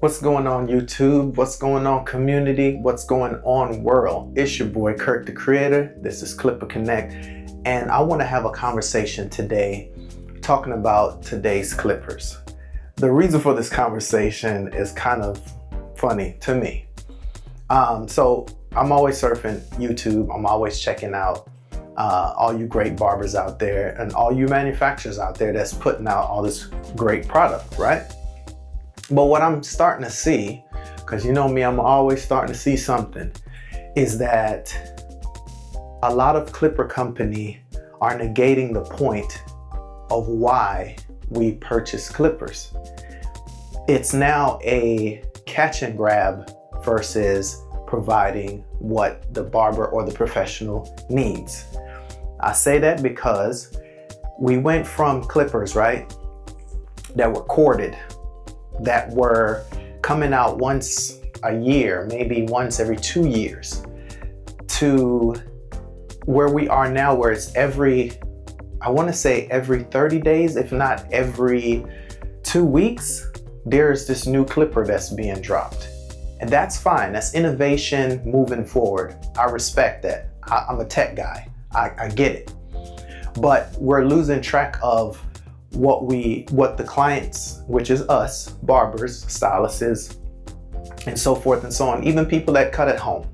What's going on YouTube? What's going on community? What's going on world? It's your boy Kirk the Creator. This is Clipper Connect, and I want to have a conversation today talking about today's clippers. The reason for this conversation is kind of funny to me. So I'm always surfing YouTube. I'm always checking out all you great barbers out there and all you manufacturers out there that's putting out all this great product, right? But what I'm starting to see, because you know me, I'm always starting to see something, is that a lot of clipper company are negating the point of why we purchase clippers. It's now a catch and grab versus providing what the barber or the professional needs. I say that because we went from clippers, right, that were corded, that were coming out once a year, maybe once every 2 years, to where we are now, where it's I want to say every 30 days, if not every 2 weeks, there's this new clipper that's being dropped. And that's fine. That's innovation moving forward. I respect that. I'm a tech guy. I get it. But we're losing track of what the clients, which is us, barbers, stylists, and so forth and so on, even people that cut at home.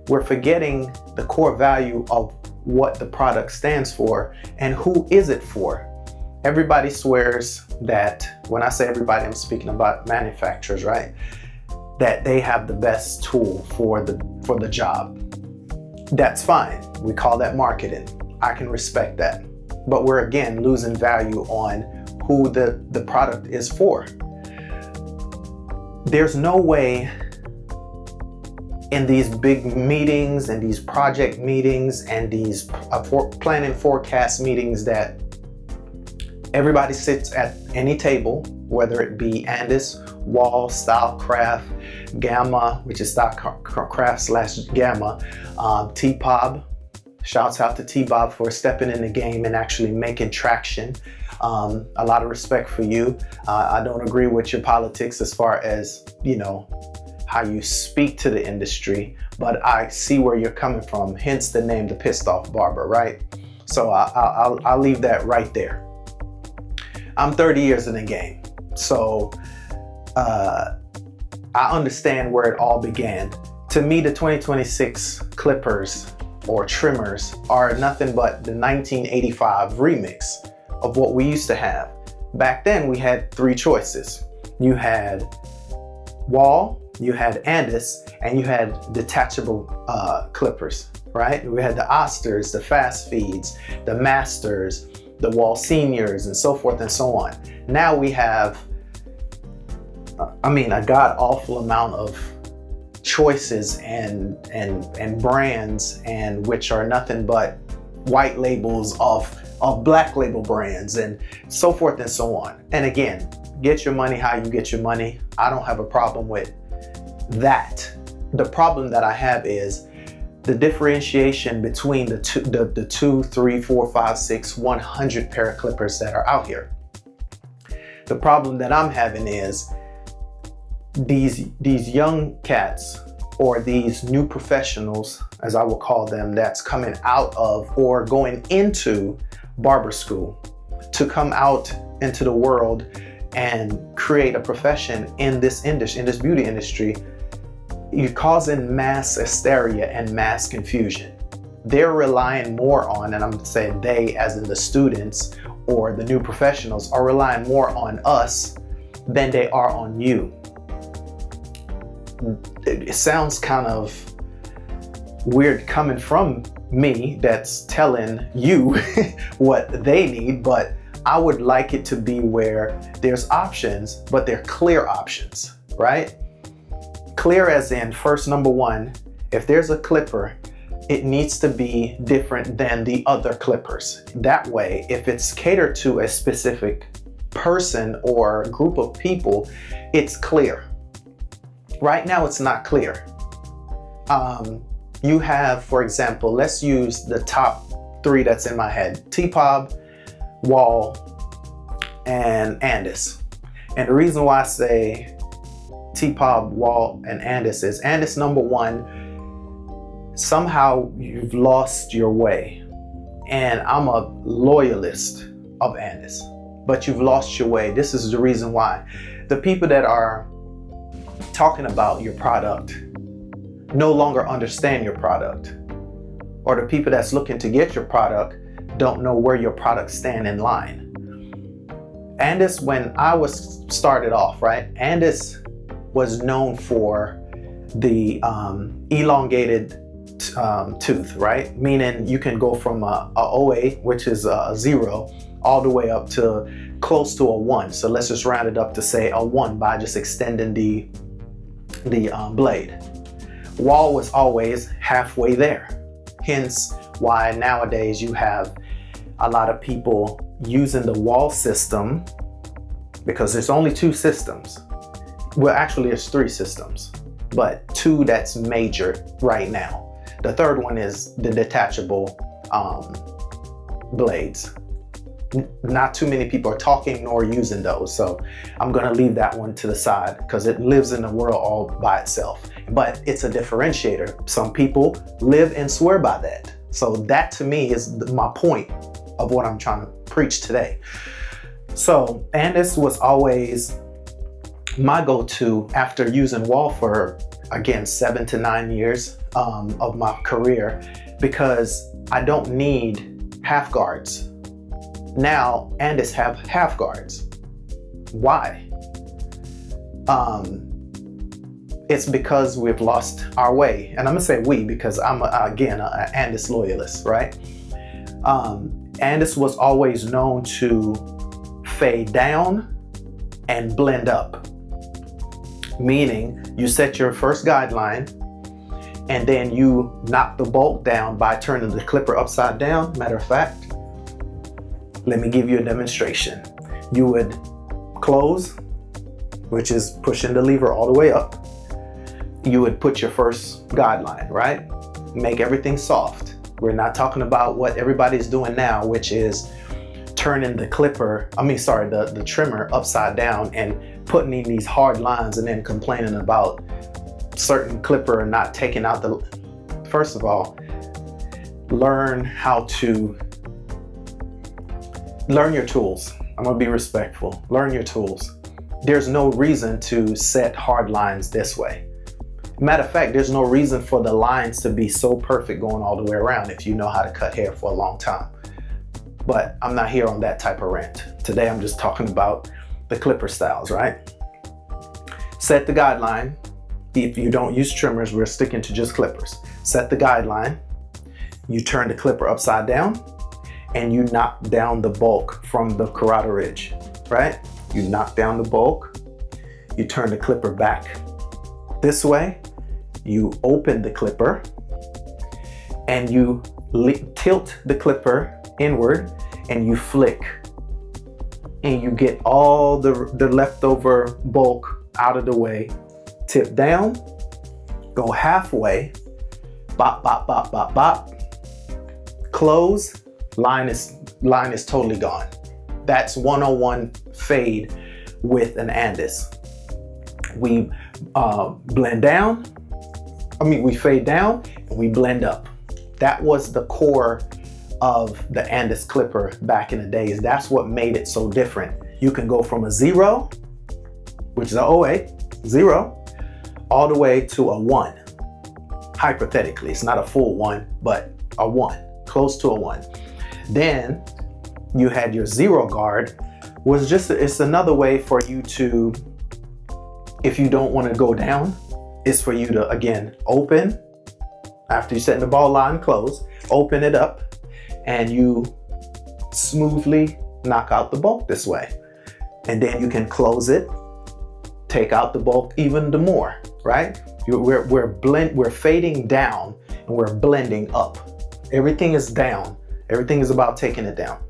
We're forgetting the core value of what the product stands for and who is it for. Everybody swears that, when I say everybody, I'm speaking about manufacturers, right? That they have the best tool for the job. That's fine. We call that marketing. I can respect that. But we're again losing value on who the product is for. There's no way in these big meetings and these project meetings and these plan and forecast meetings that everybody sits at any table, whether it be Andis, Wahl, Stylecraft, Gamma, which is Stylecraft / Gamma, T-Pob. Shouts out to T-Bob for stepping in the game and actually making traction. A lot of respect for you. I don't agree with your politics as far as, how you speak to the industry, but I see where you're coming from, hence the name, the pissed off barber, right? So I'll leave that right there. I'm 30 years in the game, so I understand where it all began. To me, the 2026 clippers or trimmers are nothing but the 1985 remix of what we used to have. Back then we had three choices. You had Wahl, you had Andis, and you had detachable clippers, right? We had the Osters, the fast feeds, the Masters, the Wahl Seniors, and so forth and so on. Now we have, a god awful amount of choices and brands, and which are nothing but white labels of black label brands and so forth and so on. And again, get your money how you get your money. I don't have a problem with that. The problem that I have is the differentiation between the 2, 3, 4, 5, 6, 100 pair of clippers that are out here. The problem that I'm having is these young cats, or these new professionals, as I will call them, that's coming out of or going into barber school to come out into the world and create a profession in this industry, in this beauty industry. You're causing mass hysteria and mass confusion. They're relying more on, and I'm saying they as in the students or the new professionals, are relying more on us than they are on you. It sounds kind of weird coming from me that's telling you what they need, but I would like it to be where there's options, but they're clear options, right? Clear as in, first, number one, if there's a clipper, it needs to be different than the other clippers. That way, if it's catered to a specific person or group of people, it's clear. Right now, it's not clear. You have, for example, let's use the top three that's in my head: T-Pob, Wahl, and Andis. And the reason why I say T-Pop, Wahl, and Andis is Andis number one, somehow you've lost your way. And I'm a loyalist of Andis, but you've lost your way. This is the reason why. The people that are talking about your product no longer understand your product, or the people that's looking to get your product don't know where your product stand in line. Andis, when I was started off, right, Andis was known for the elongated tooth, right? Meaning you can go from a OA, which is a 0, all the way up to close to a 1. So let's just round it up to say a 1 by just extending the blade. Wahl was always halfway there. Hence why nowadays you have a lot of people using the Wahl system, because there's only 2 systems. Well, actually there's 3 systems, but 2 that's major right now. The third one is the detachable blades. Not too many people are talking nor using those, so I'm gonna leave that one to the side because it lives in the world all by itself. But it's a differentiator. Some people live and swear by that. So that to me is my point of what I'm trying to preach today. So Andis was always my go-to after using Wahl for, again, 7 to 9 years of my career, because I don't need half guards. Now Andis have half guards. Why? It's because we've lost our way. And I'm gonna say we because I'm again an Andis loyalist, right? Andis was always known to fade down and blend up. Meaning you set your first guideline and then you knock the bolt down by turning the clipper upside down. Matter of fact, let me give you a demonstration. You would close, which is pushing the lever all the way up. You would put your first guideline, right? Make everything soft. We're not talking about what everybody's doing now, which is turning the the trimmer upside down and putting in these hard lines and then complaining about certain clipper not taking out the... First of all, learn your tools. I'm gonna be respectful. Learn your tools. There's no reason to set hard lines this way. Matter of fact, there's no reason for the lines to be so perfect going all the way around if you know how to cut hair for a long time. But I'm not here on that type of rant. Today I'm just talking about the clipper styles, right? Set the guideline. If you don't use trimmers, we're sticking to just clippers. Set the guideline. You turn the clipper upside down and you knock down the bulk from the carotid ridge, right? You knock down the bulk. You turn the clipper back this way. You open the clipper and you tilt the clipper inward and you flick, and you get all the leftover bulk out of the way. Tip down, go halfway, bop, bop, bop, bop, bop, close, line is totally gone. That's 101 fade with an Andis. We we fade down and we blend up. That was the core of the Andis clipper back in the days. That's what made it so different. You can go from a 0, which is an OA, 0, all the way to a 1. Hypothetically, it's not a full 1, but a 1, close to a 1. Then you had your 0 guard, it's another way for you to, if you don't want to go down, is for you to, again, open, after you set the ball line close, open it up, and you smoothly knock out the bulk this way. And then you can close it, take out the bulk even the more, right? We're fading down and we're blending up. Everything is down. Everything is about taking it down.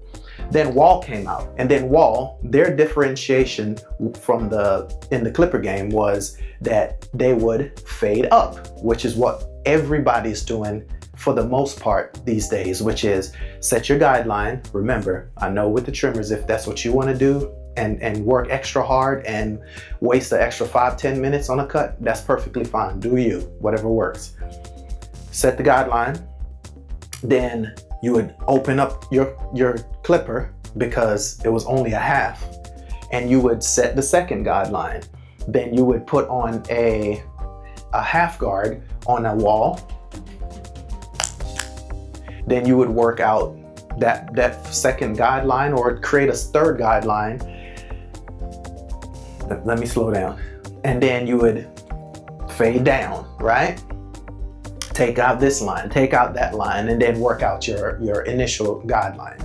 Then Wahl came out, and then Wahl, their differentiation in the clipper game was that they would fade up, which is what everybody's doing for the most part these days, which is set your guideline. Remember, I know with the trimmers, if that's what you want to do, and work extra hard and waste an extra 5-10 minutes on a cut, that's perfectly fine. Do you, whatever works. Set the guideline. Then you would open up your clipper because it was only a half, and you would set the second guideline. Then you would put on a half guard on a Wahl. Then you would work out that second guideline or create a third guideline. Let me slow down. And then you would fade down, right? Take out this line, take out that line, and then work out your initial guideline.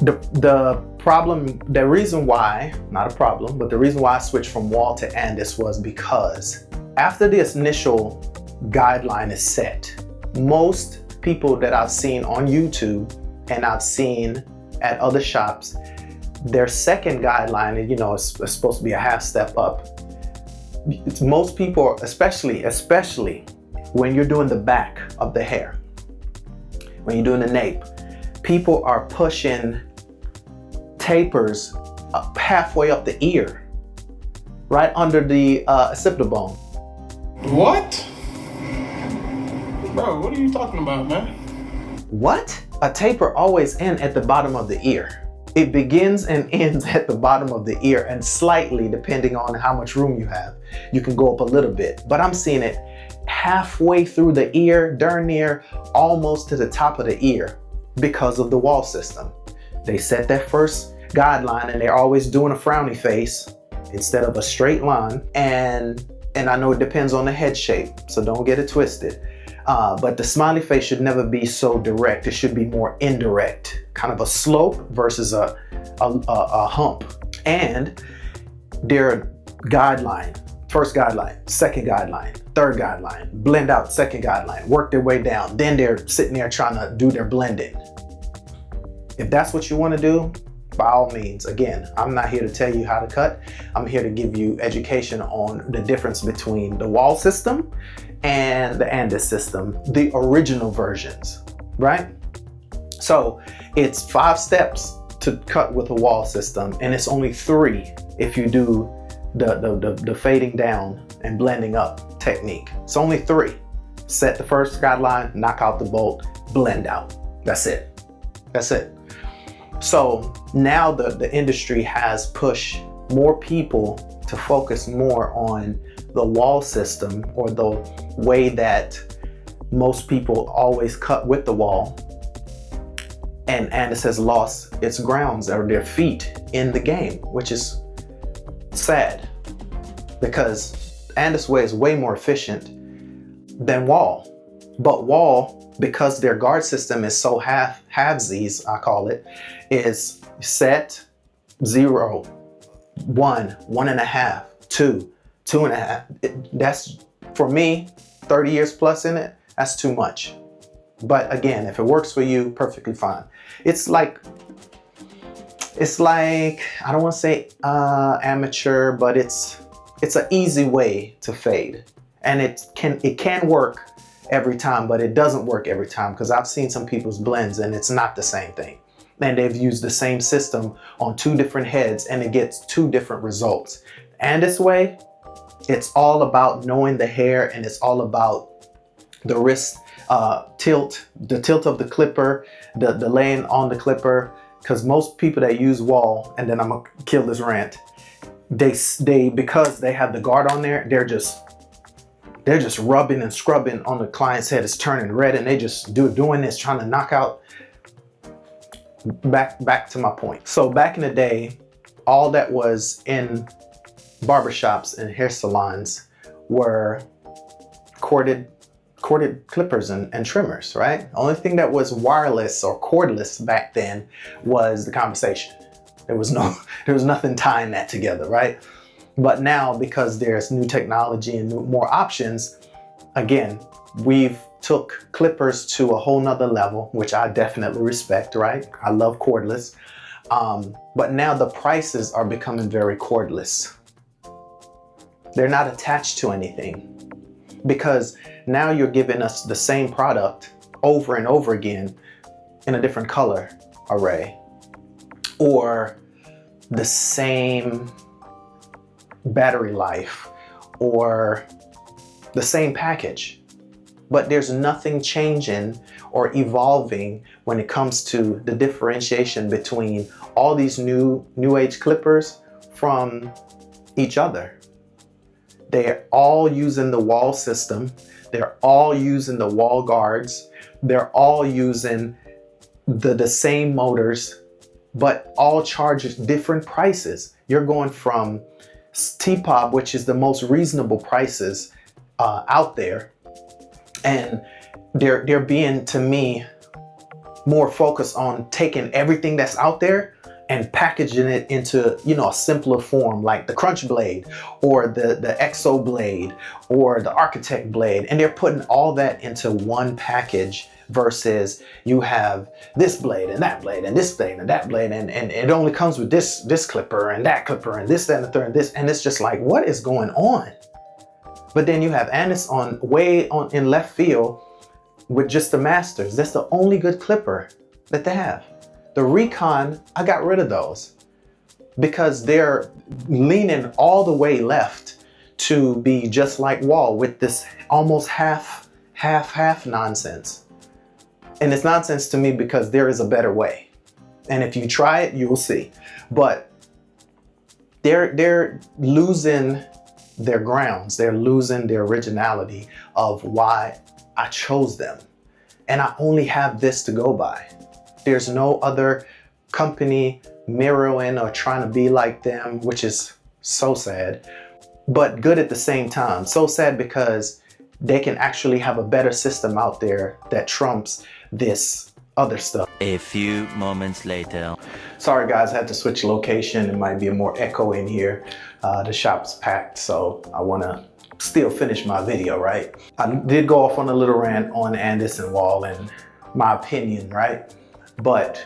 The reason why, not a problem, but the reason why I switched from Wahl to Andis was because after this initial guideline is set, most people that I've seen on YouTube and I've seen at other shops, their second guideline, is supposed to be a half step up. Most people, especially when you're doing the back of the hair, when you're doing the nape, people are pushing tapers up halfway up the ear, right under the occipital bone. What? Bro, what are you talking about, man? What? A taper always ends at the bottom of the ear. It begins and ends at the bottom of the ear, and slightly, depending on how much room you have, you can go up a little bit. But I'm seeing it halfway through the ear, darn near almost to the top of the ear, because of the Wahl system. They set that first guideline and they're always doing a frowny face instead of a straight line. And I know it depends on the head shape, so don't get it twisted. But the smiley face should never be so direct. It should be more indirect, kind of a slope versus a hump. And their guideline, first guideline, second guideline, third guideline, blend out second guideline, work their way down. Then they're sitting there trying to do their blending. If that's what you want to do, by all means, again, I'm not here to tell you how to cut. I'm here to give you education on the difference between the Wahl system and the Andis system, the original versions, right? So it's 5 steps to cut with a Wahl system, and it's only 3 if you do the fading down and blending up technique. It's only 3. Set the first guideline, knock out the bolt, blend out. That's it. That's it. So now the industry has pushed more people to focus more on the Wahl system, or the way that most people always cut with the Wahl. And Andis has lost its grounds or their feet in the game, which is sad, because Andis way is way more efficient than Wahl. But Wahl, because their guard system is so halvesies, I call it, is set 0, 1, 1.5, 2, 2.5. That's, for me, 30 years plus in it, that's too much. But again, if it works for you, perfectly fine. It's like, I don't want to say amateur, but it's an easy way to fade. And it can work every time, but it doesn't work every time, because I've seen some people's blends and it's not the same thing. And they've used the same system on 2 different heads and it gets 2 different results. And this way, it's all about knowing the hair, and it's all about the wrist tilt, the tilt of the clipper, the laying on the clipper. Because most people that use Wahl, and then I'm gonna kill this rant, they because they have the guard on there, they're just rubbing and scrubbing on the client's head. It's turning red, and they just doing this, trying to knock out. Back to my point. So back in the day, all that was in barbershops and hair salons were corded clippers and trimmers, right? The only thing that was wireless or cordless back then was the conversation. There was nothing tying that together, right? But now, because there's new technology and more options, again, we've took clippers to a whole nother level, which I definitely respect, right? I love cordless. But now the prices are becoming very cordless. They're not attached to anything, because now you're giving us the same product over and over again in a different color array, or the same battery life or the same package, but there's nothing changing or evolving when it comes to the differentiation between all these new age clippers from each other. They're all using the Wahl system. They're all using the Wahl guards. They're all using the same motors, but all charge different prices. You're going from T-Pop, which is the most reasonable prices out there, and they're being, to me, more focused on taking everything that's out there and packaging it into, you know, a simpler form, like the Crunch blade or the Exo blade or the Architect blade, and they're putting all that into one package versus you have this blade and that blade and this blade and that blade, and it only comes with this clipper and that clipper and this, that, and the third, and this, and it's just like, what is going on? But then you have Andis way in left field with just the Masters. That's the only good clipper that they have. The Recon, I got rid of those because they're leaning all the way left to be just like Wahl with this almost half nonsense. And it's nonsense to me because there is a better way. And if you try it, you will see. But they're losing their grounds. They're losing their originality of why I chose them. And I only have this to go by. There's no other company mirroring or trying to be like them, which is so sad, but good at the same time. So sad because they can actually have a better system out there that trumps this other stuff. A few moments later. Sorry guys, I had to switch location. It might be a more echo in here. The shop's packed, so I want to still finish my video, right? I did go off on a little rant on Andis and Wahl and my opinion, right? But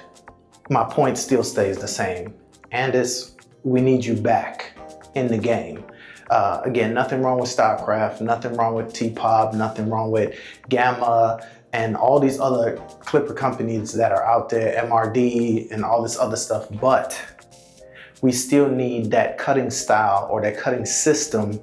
my point still stays the same. Andis, we need you back in the game. Again, nothing wrong with StockCraft, nothing wrong with T-Pop, nothing wrong with Gamma and all these other clipper companies that are out there, MRD and all this other stuff, but we still need that cutting style or that cutting system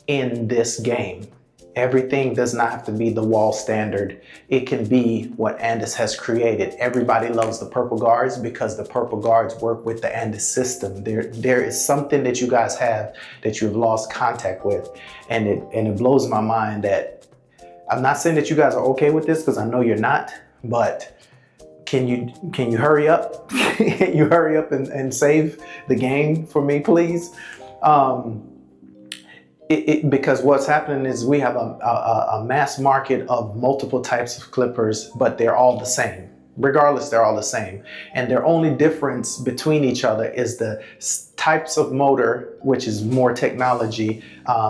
in this game. Everything does not have to be the Wahl standard. It can be what Andis has created. Everybody loves the purple guards because the purple guards work with the Andis system. There is something that you guys have that you've lost contact with, and it blows my mind that I'm not saying that you guys are okay with this because I know you're not, but can you hurry up? Can you hurry up and save the game for me, please? Because what's happening is we have a mass market of multiple types of clippers, but they're all the same. Regardless, they're all the same. And their only difference between each other is the types of motor, which is more technology,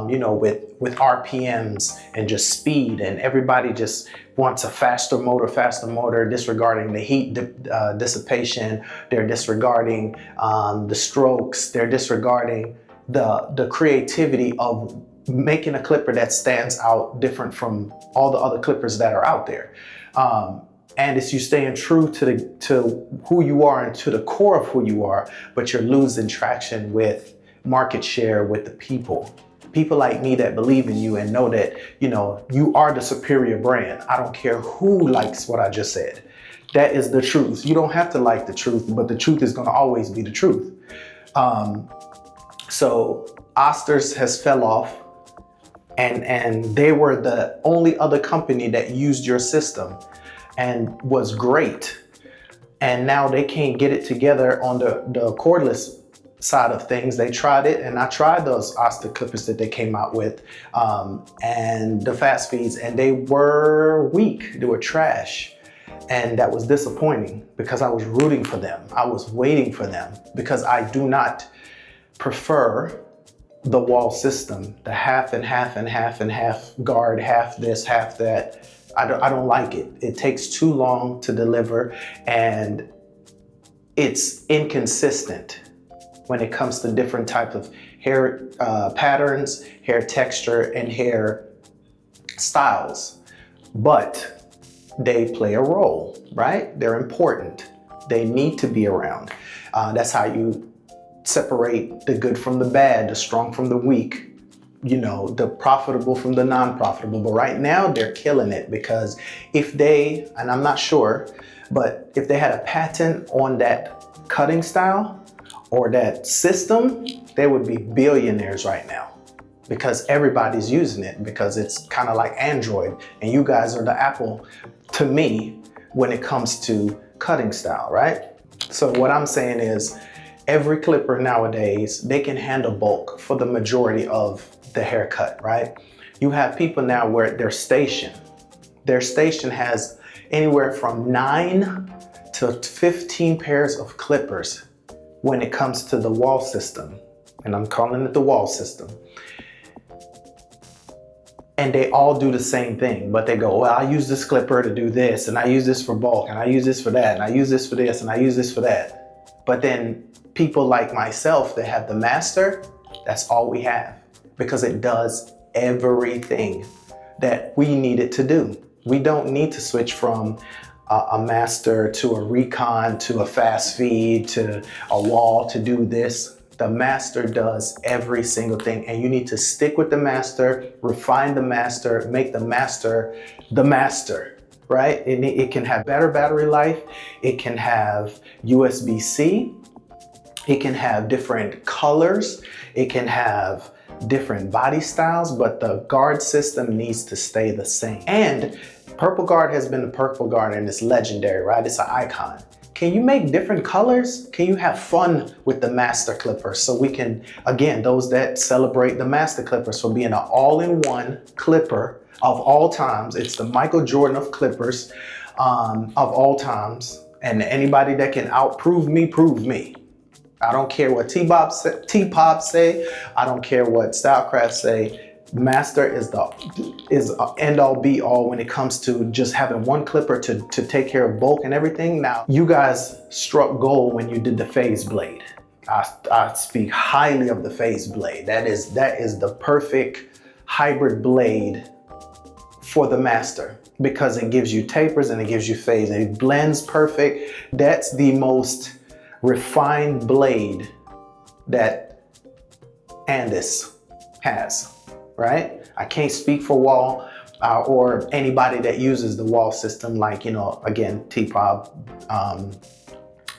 you know, with RPMs and just speed. And everybody just wants a faster motor, disregarding the heat dissipation. They're disregarding the strokes. They're disregarding the creativity of making a clipper that stands out different from all the other clippers that are out there. And it's you staying true to who you are and to the core of who you are, but you're losing traction with market share with the people. People like me that believe in you and know that, you know, you are the superior brand. I don't care who likes what I just said. That is the truth. You don't have to like the truth, but the truth is gonna always be the truth. So Osters has fell off, and they were the only other company that used your system and was great. And now they can't get it together on the cordless side of things. They tried it, and I tried those Oster clippers that they came out with, and the fast feeds, and they were weak, they were trash. And that was disappointing because I was rooting for them. I was waiting for them because I do not prefer the Wahl system, the half and half and half and half guard, half this, half that. I don't like it. It takes too long to deliver, and it's inconsistent when it comes to different types of hair patterns, hair texture, and hair styles. But they play a role, right? They're important. They need to be around. That's how you separate the good from the bad, the strong from the weak, you know, the profitable from the non-profitable. But right now they're killing it, because if they, and I'm not sure, but if they had a patent on that cutting style or that system, they would be billionaires right now, because everybody's using it, because it's kind of like Android, and you guys are the Apple to me when it comes to cutting style, right? So what I'm saying is, every clipper nowadays, they can handle bulk for the majority of the haircut, right? You have people now where their station has anywhere from 9 to 15 pairs of clippers when it comes to the Wahl system. And I'm calling it the Wahl system. And they all do the same thing, but they go, well, I use this clipper to do this, and I use this for bulk, and I use this for that, and I use this for this, and I use this for that. But then people like myself that have the master, that's all we have, because it does everything that we need it to do. We don't need to switch from a master to a recon to a fast feed to a Wahl to do this. The master does every single thing, and you need to stick with the master, refine the master, make the master, right? It can have better battery life. It can have USB-C. It can have different colors. It can have different body styles, but the guard system needs to stay the same. And Purple Guard has been the Purple Guard, and it's legendary, right? It's an icon. Can you make different colors? Can you have fun with the master clipper? So we can, again, those that celebrate the master clippers for being an all-in-one clipper of all times. It's the Michael Jordan of clippers of all times. And anybody that can outprove me, prove me. I don't care what T-Pop say. I don't care what Stylecraft say. Master is end all be all when it comes to just having one clipper to take care of bulk and everything. Now, you guys struck gold when you did the phase blade. I speak highly of the phase blade. That is the perfect hybrid blade for the master, because it gives you tapers and it gives you phase, and it blends perfect. That's the most refined blade that Andis has. Right? I can't speak for Wahl or anybody that uses the Wahl system, like, you know, again, T-Pop,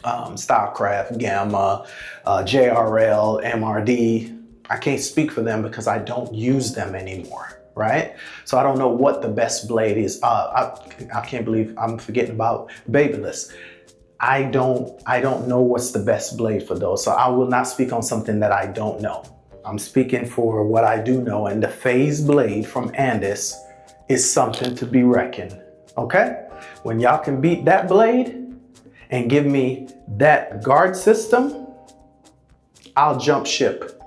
Stylecraft, Gamma, JRL, MRD. I can't speak for them because I don't use them anymore, right? So I don't know what the best blade is. I can't believe I'm forgetting about Babyless. I don't know what's the best blade for those. So I will not speak on something that I don't know. I'm speaking for what I do know, and the phase blade from Andis is something to be reckoned, okay? When y'all can beat that blade and give me that guard system, I'll jump ship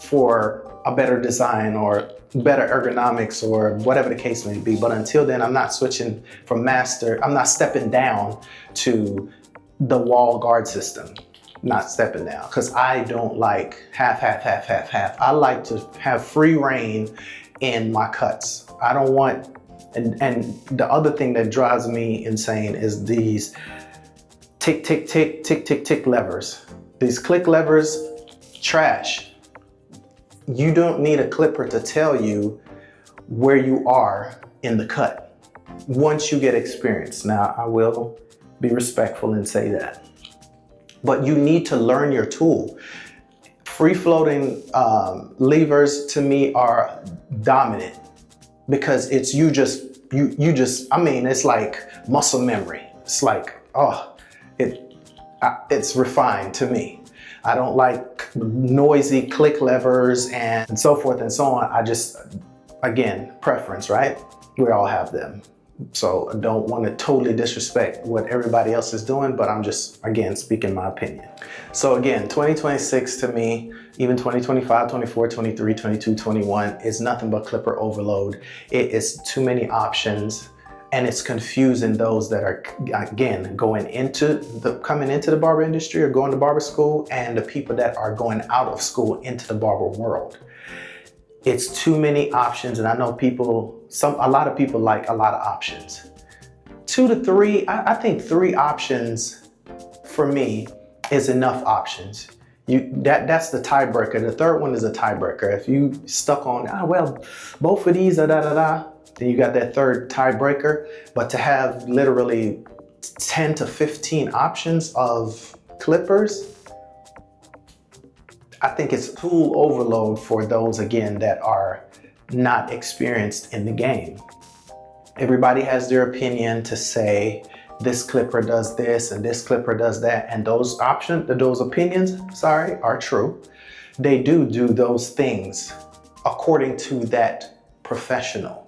for a better design or better ergonomics or whatever the case may be. But until then, I'm not switching from master. I'm not stepping down to the Wahl guard system. Not stepping down, because I don't like half. I like to have free reign in my cuts. I don't want, and the other thing that drives me insane is these tick levers. These click levers, trash. You don't need a clipper to tell you where you are in the cut once you get experience. Now, I will be respectful and say that. But you need to learn your tool. Free floating levers to me are dominant, because it's I mean, it's like muscle memory. It's like, it's refined to me. I don't like noisy click levers and so forth and so on. I just, again, preference, right? We all have them. So I don't want to totally disrespect what everybody else is doing, but I'm just, again, speaking my opinion. So again, 2026 to me, even 2025, 24, 23, 22, 21 is nothing but clipper overload. It is too many options, and it's confusing those that are, again, coming into the barber industry or going to barber school, and the people that are going out of school into the barber world. It's too many options, and I know a lot of people like a lot of options. 2 to 3, I think 3 options for me is enough options. That's the tiebreaker. The third one is a tiebreaker. If you stuck on, well, both of these are then you got that third tiebreaker. But to have literally 10 to 15 options of clippers, I think it's tool overload for those, again, that are not experienced in the game. Everybody has their opinion to say this clipper does this and this clipper does that, and those opinions, are true. They do those things according to that professional.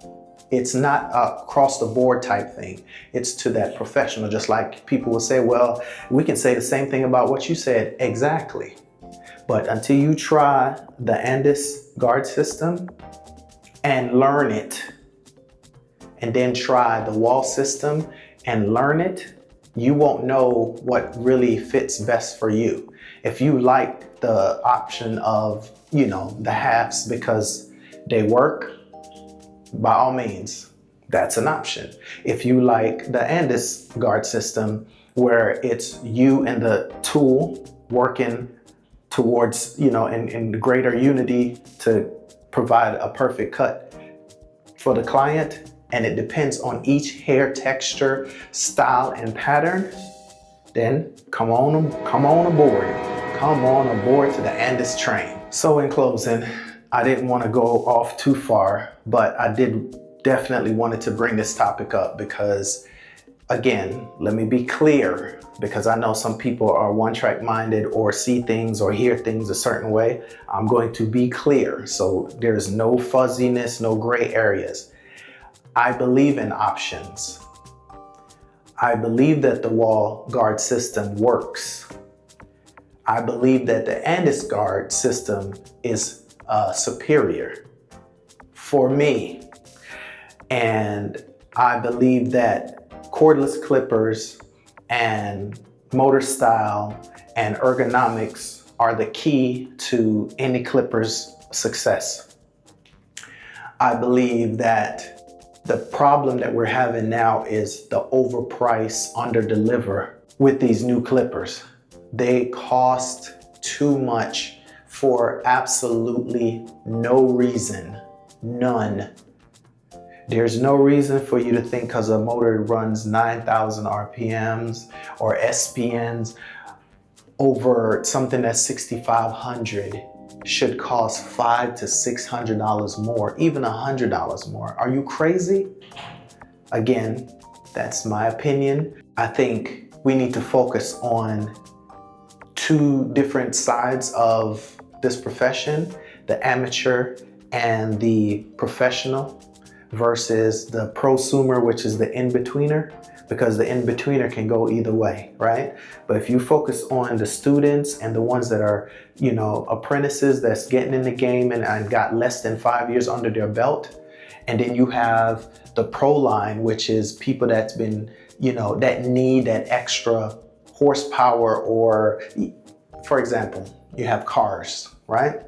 It's not a across the board type thing. It's to that professional. Just like people will say, well, we can say the same thing about what you said. Exactly. But until you try the Andis guard system and learn it, and then try the Wahl system and learn it, you won't know what really fits best for you. If you like the option of, the halves because they work, by all means, that's an option. If you like the Andis guard system, where it's you and the tool working towards, in greater unity to provide a perfect cut for the client, and it depends on each hair texture, style, and pattern, then come on aboard. Come on aboard to the Andis train. So in closing, I didn't want to go off too far, but I did definitely wanted to bring this topic up because, again, let me be clear, because I know some people are one-track minded or see things or hear things a certain way. I'm going to be clear, so there's no fuzziness, no gray areas. I believe in options. I believe that the Wahl guard system works. I believe that the Andis guard system is superior for me. And I believe that cordless clippers and motor style and ergonomics are the key to any clipper's success. I believe that the problem that we're having now is the overprice, under-deliver with these new clippers. They cost too much for absolutely no reason, none. There's no reason for you to think because a motor runs 9,000 RPMs or SPNs over something that's 6,500 should cost $500 to $600 more, even $100 more. Are you crazy? Again, that's my opinion. I think we need to focus on two different sides of this profession, the amateur and the professional, versus the prosumer, which is the in-betweener, because the in-betweener can go either way, right? But if you focus on the students and the ones that are, apprentices that's getting in the game and got less than 5 years under their belt, and then you have the pro line, which is people that's been, that need that extra horsepower, or, for example, you have cars, right?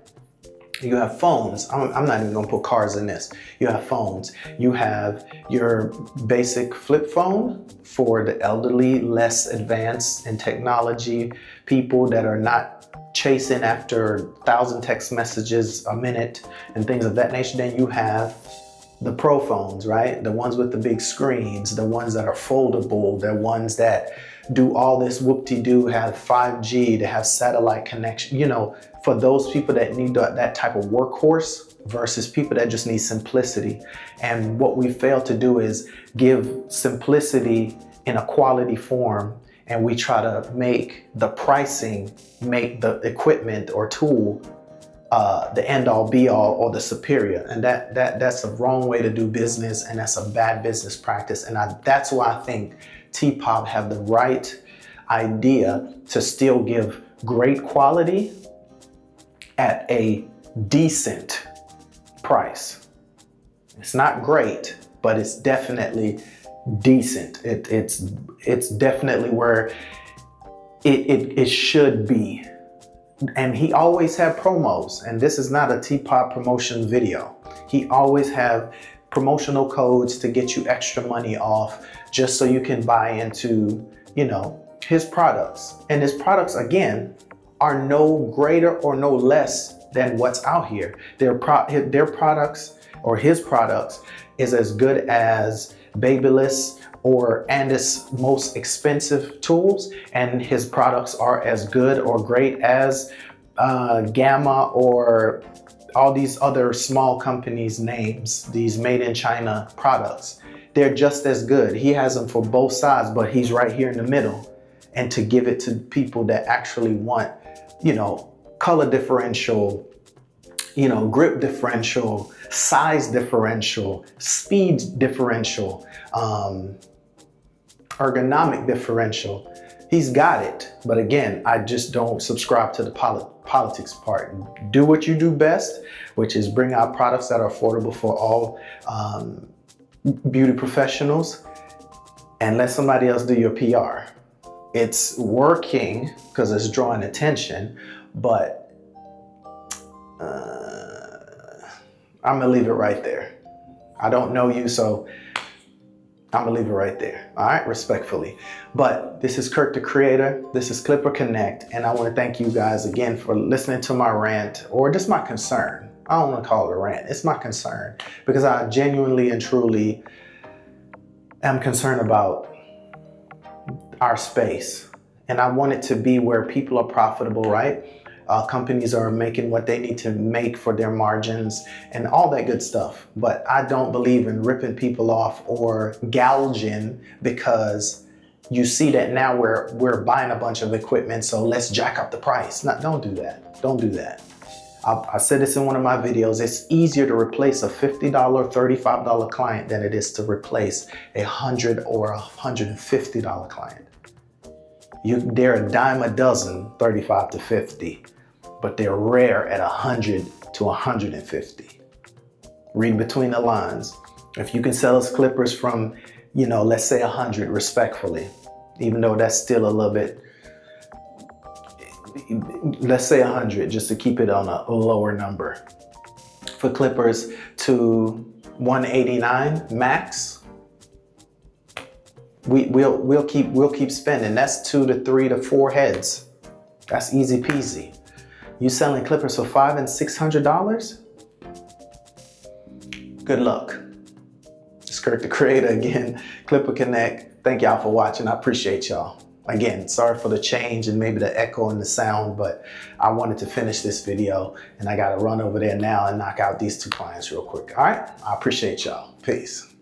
You have phones. I'm not even gonna put cars in this. You have phones. You have your basic flip phone for the elderly, less advanced in technology, people that are not chasing after 1,000 text messages a minute and things of that nature. Then you have the pro phones, right? The ones with the big screens, the ones that are foldable, the ones that do all this whoop-de-doo, have 5G, to have satellite connection, for those people that need that type of workhorse versus people that just need simplicity. And what we fail to do is give simplicity in a quality form, and we try to make the pricing, make the equipment or tool the end-all be-all or the superior. And that's a wrong way to do business, and that's a bad business practice. And that's why I think T-Pop have the right idea to still give great quality at a decent price. It's not great, but it's definitely decent. It's definitely where it should be. And he always had promos, and this is not a T-Pop promotion video. He always have promotional codes to get you extra money off, just so you can buy into, his products. And his products, again, are no greater or no less than what's out here. Their products or his products is as good as Babyliss or Andis' most expensive tools, and his products are as good or great as Gamma or all these other small companies' names, these made in China products. They're just as good. He has them for both sides, but he's right here in the middle. And to give it to people that actually want, you know, color differential, you know, grip differential, size differential, speed differential, ergonomic differential. He's got it. But again, I just don't subscribe to the politics part. Do what you do best, which is bring out products that are affordable for all beauty professionals, and let somebody else do your PR. It's working because it's drawing attention, but I'm gonna leave it right there. I don't know you, so I'm gonna leave it right there. All right, respectfully. But this is Kurt the Creator. This is Clipper Connect, and I want to thank you guys again for listening to my rant, or just my concern. I don't want to call it a rant. It's my concern because I genuinely and truly am concerned about our space, and I want it to be where people are profitable, right? Companies are making what they need to make for their margins and all that good stuff. But I don't believe in ripping people off or gouging because you see that now we're buying a bunch of equipment, so let's jack up the price. No, don't do that. Don't do that. I said this in one of my videos. It's easier to replace a $50, $35 client than it is to replace a $100 or $150 client. They're a dime a dozen, 35 to 50, but they're rare at 100 to 150. Read between the lines. If you can sell us clippers from, you know, let's say 100 respectfully, even though that's still a little bit, let's say 100 just to keep it on a lower number. For clippers to 189 max, we'll keep spending. That's 2 to 3 to 4 heads. That's easy peasy. You selling clippers for $500 and $600? Good luck. It's Kurt the Creator again, Clipper Connect. Thank y'all for watching. I appreciate y'all. Again, sorry for the change and maybe the echo in the sound, but I wanted to finish this video and I gotta run over there now and knock out these 2 clients real quick. All right, I appreciate y'all. Peace.